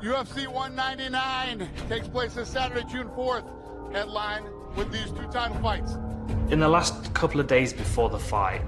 UFC 199 takes place this Saturday, June 4th. Headline with these two title fights. In the last couple of days before the fight,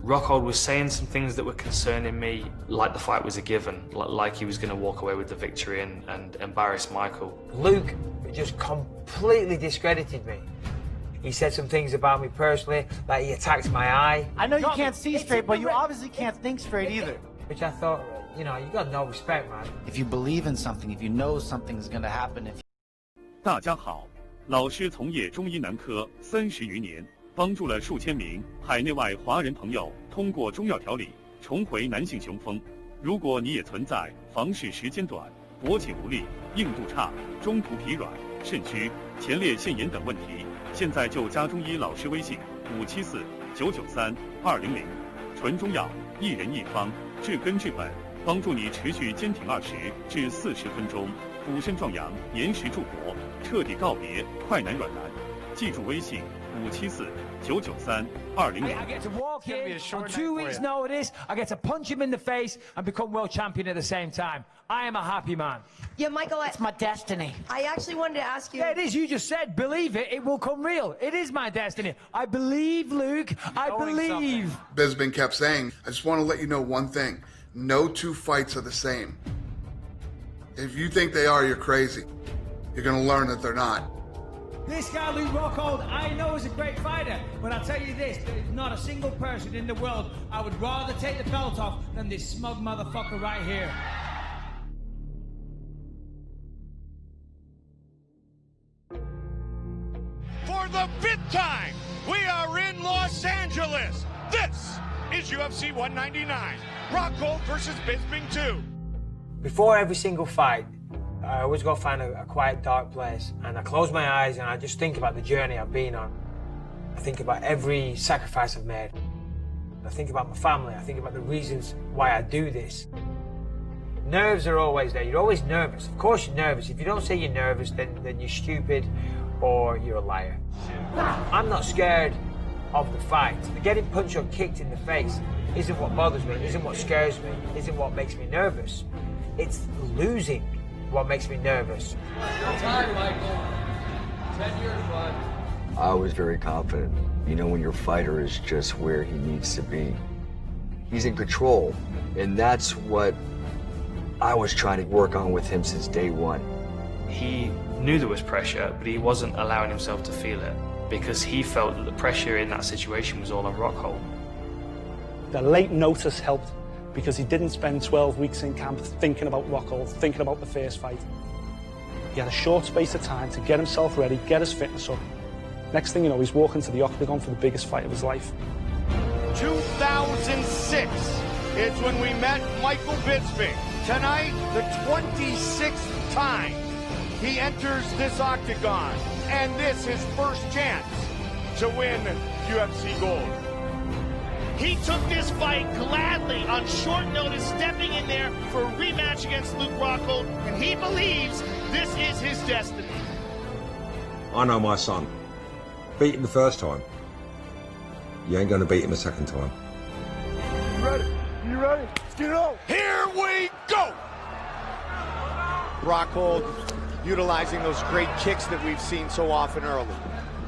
Rockhold was saying some things that were concerning me, like the fight was a given, like he was going to walk away with the victory and embarrass Michael. Luke just completely discredited me. He said some things about me personally, like he attacked my eye. I know you can't see straight, but you obviously can't think straight either. Which I thought, you know, you got no respect, man. If you believe in something, if you know something's gonna happen, if 大家好，老师从业中医男科30余年，帮助了数千名海内外华人朋友通过中药调理重回男性雄风。如果你也存在房事时间短、勃起无力、硬度差、中途疲软、肾虚、前列腺炎等问题，现在就加中医老师微信574-993-200，纯中药，一人一方，治根治本，帮助你持续坚挺20至40分钟，补肾壮阳，延时助勃，彻底告别快男软男。记住微信574-993-200。 I get to walk in on 2 weeks' notice, I get to punch him in the face and become world champion at the same time. I am a happy man. Yeah, Michael, it's my destiny. I actually wanted to ask you... Yeah, it is. You just said, believe it, it will come real. It is my destiny. I believe, Luke. I believe. Bisping kept saying, I just want to let you know one thing. No two fights are the same. If you think they are, you're crazy. You're going to learn that they're not. This guy, Luke Rockhold, I know is a great fighter, but I'll tell you this, there is not a single person in the world I would rather take the belt off than this smug motherfucker right here. For the 5th time, we are in Los Angeles. This is UFC 199, Rockhold versus Bisping 2. Before every single fight, I always go find a quiet, dark place, and I close my eyes and I just think about the journey I've been on. I think about every sacrifice I've made. I think about my family. I think about the reasons why I do this. Nerves are always there. You're always nervous. Of course you're nervous. If you don't say you're nervous, then you're stupid or you're a liar. I'm not scared of the fight. Getting punched or kicked in the face isn't what bothers me, isn't what scares me, isn't what makes me nervous. It's losing what makes me nervous. Time, Michael. 10 years, bud. I was very confident. You know, when your fighter is just where he needs to be. He's in control, and that's what I was trying to work on with him since day one. He knew there was pressure, but he wasn't allowing himself to feel it because he felt that the pressure in that situation was all on Rockhold. The late notice helped because he didn't spend 12 weeks in camp thinking about Rockhold, thinking about the first fight. He had a short space of time to get himself ready, get his fitness up. Next thing you know, he's walking to the octagon for the biggest fight of his life. 2006 is when we met Michael Bisping. Tonight, the 26th time he enters this octagon, and this his first chance to win UFC gold. He took this fight gladly on short notice, stepping in there for a rematch against Luke Rockhold, and he believes this is his destiny. I know my son. Beat him the first time. You ain't going to beat him a second time. You ready? You ready? Let's get it on. Here we go! Rockhold utilizing those great kicks that we've seen so often early.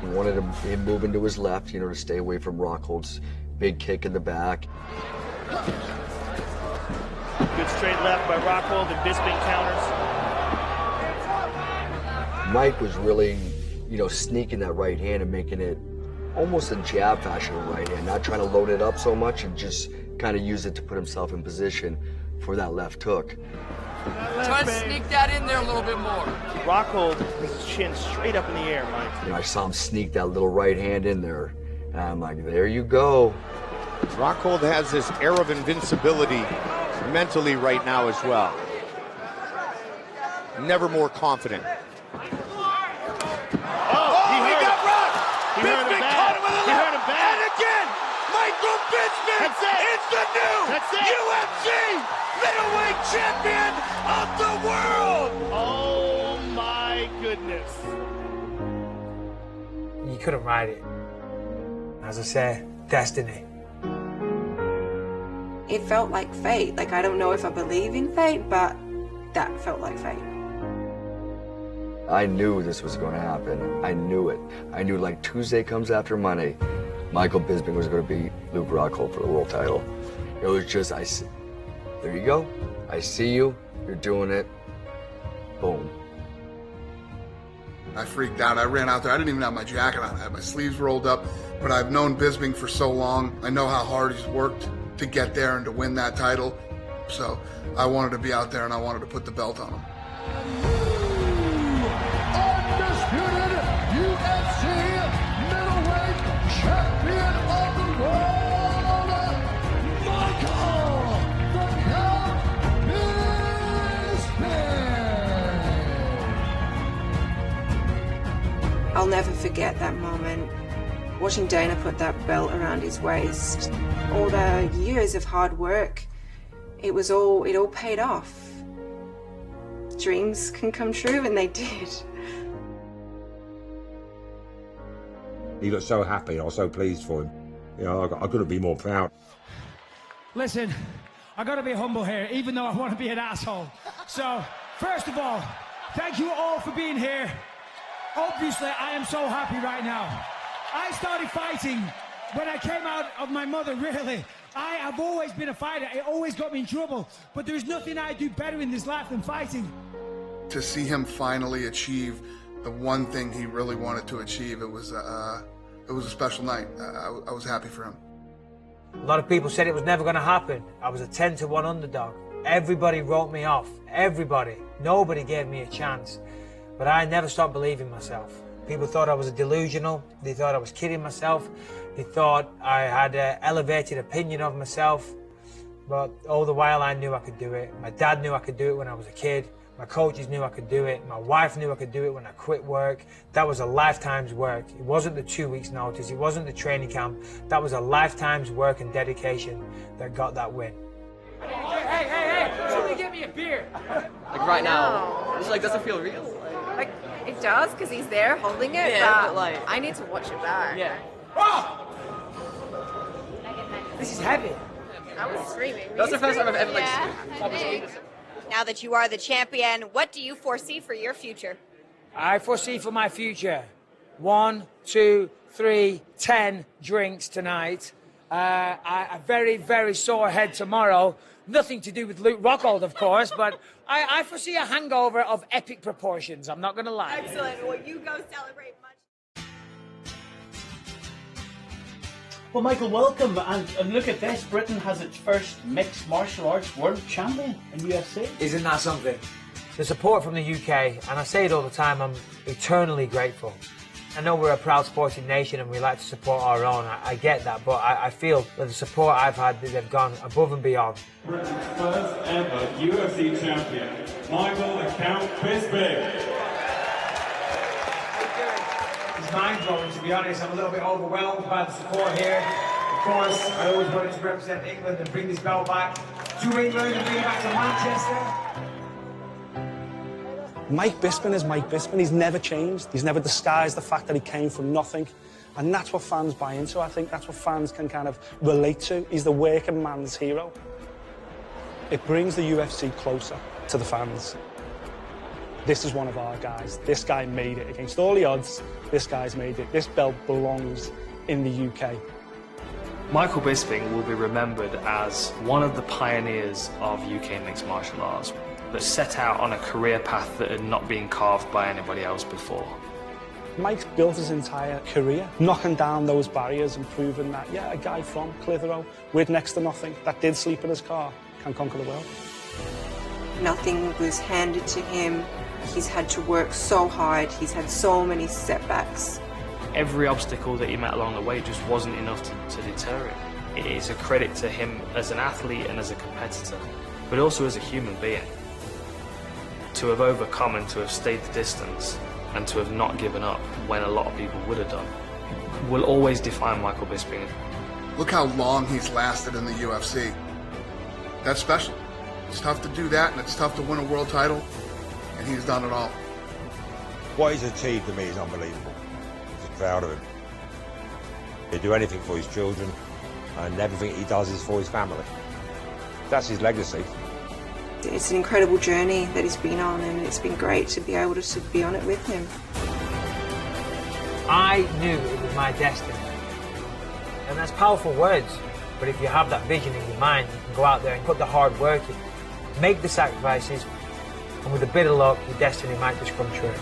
He wanted him moving to his left, you know, to stay away from Rockhold's big kick in the back. Good straight left by Rockhold, and Bisping counters. Mike was really, you know, sneaking that right hand and making it almost a jab fashion of right hand, not trying to load it up so much and just kind of use it to put himself in position for that left hook. Try to sneak that in there a little bit more. Rockhold has his chin straight up in the air, Mike. You know, I saw him sneak that little right hand in there, and I'm like, there you go. Rockhold has this air of invincibility mentally right now as well. Never more confident. He got rocked! Bisping caught him with a left! And again, Michael Bisping is the new UFC middleweight champion of the world! Oh my goodness. You couldn't write it. As I say, destiny. It felt like fate. Like, I don't know if I believe in fate, but that felt like fate. I knew this was going to happen. I knew it. I knew like Tuesday comes after Monday, Michael Bisping was going to beat Luke Rockhold for the world title. It was just, there you go. I see you. You're doing it. Boom. I freaked out. I ran out there. I didn't even have my jacket on. I had my sleeves rolled up. But I've known Bisping for so long. I know how hard he's worked to get there and to win that title. So I wanted to be out there and I wanted to put the belt on him. Undisputed UFC middleweight champion of the world, Michael the Count Bisping. I'll never forget that moment. Watching Dana put that belt around his waist. All the years of hard work, it all paid off. Dreams can come true, and they did. He looked so happy. I was so pleased for him. You know, I couldn't be more proud. Listen, I gotta be humble here, even though I want to be an asshole. So, first of all, thank you all for being here. Obviously, I am so happy right now. I started fighting when I came out of my mother, really. I have always been a fighter. It always got me in trouble. But there's nothing I do better in this life than fighting. To see him finally achieve the one thing he really wanted to achieve, it was a special night. I was happy for him. A lot of people said it was never going to happen. I was a 10-1 underdog. Everybody wrote me off. Everybody. Nobody gave me a chance. But I never stopped believing myself. People thought I was delusional. They thought I was kidding myself. They thought I had an elevated opinion of myself. But all the while I knew I could do it. My dad knew I could do it when I was a kid. My coaches knew I could do it. My wife knew I could do it when I quit work. That was a lifetime's work. It wasn't the 2 weeks notice. It wasn't the training camp. That was a lifetime's work and dedication that got that win. Hey, somebody get me a beer. Like right now, it's like doesn't feel real. Like, it does, because he's there holding it, Yeah, but like, I need to watch it back. Yeah. Oh! This is heavy. I was screaming. That's the first time I've ever like Yeah. Now that you are the champion, what do you foresee for your future? I foresee for my future 1, 2, 3, 10 drinks tonight. A very, very sore head tomorrow. Nothing to do with Luke Rockhold, of course, but I foresee a hangover of epic proportions. I'm not going to lie. Excellent. Well, you go celebrate much. Well, Michael, welcome. And look at this. Britain has its first mixed martial arts world champion in UFC. Isn't that something? The support from the UK, and I say it all the time, I'm eternally grateful. I know we're a proud sporting nation and we like to support our own. I get that, but I feel that the support I've had, they've gone above and beyond. Britain's first ever UFC champion, Michael the Count Bisping. It's mind-blowing, to be honest. I'm a little bit overwhelmed by the support here. Of course, I always wanted to represent England and bring this belt back to England and bring it back to Manchester. Mike Bisping is Mike Bisping. He's never changed. He's never disguised the fact that he came from nothing. And that's what fans buy into. I think that's what fans can kind of relate to. He's the working man's hero. It brings the UFC closer to the fans. This is one of our guys. This guy made it. Against all the odds, this guy's made it. This belt belongs in the UK. Michael Bisping will be remembered as one of the pioneers of UK mixed martial arts that set out on a career path that had not been carved by anybody else before. Mike's built his entire career knocking down those barriers and proving that, yeah, a guy from Clitheroe with next to nothing, that did sleep in his car, can conquer the world. Nothing was handed to him. He's had to work so hard. He's had so many setbacks. Every obstacle that he met along the way just wasn't enough to deter him. It is a credit to him as an athlete and as a competitor, but also as a human being. To have overcome and to have stayed the distance and to have not given up when a lot of people would have done will always define Michael Bisping. Look how long he's lasted in the UFC. That's special. It's tough to do that, and it's tough to win a world title, and he's done it all. What he's achieved to me is unbelievable. I'm just proud of him. He'd do anything for his children, and everything he does is for his family. That's his legacy. It's an incredible journey that he's been on, and it's been great to be able to be on it with him. I knew it was my destiny. And that's powerful words, but if you have that vision in your mind, you can go out there and put the hard work in, make the sacrifices, and with a bit of luck, your destiny might just come true.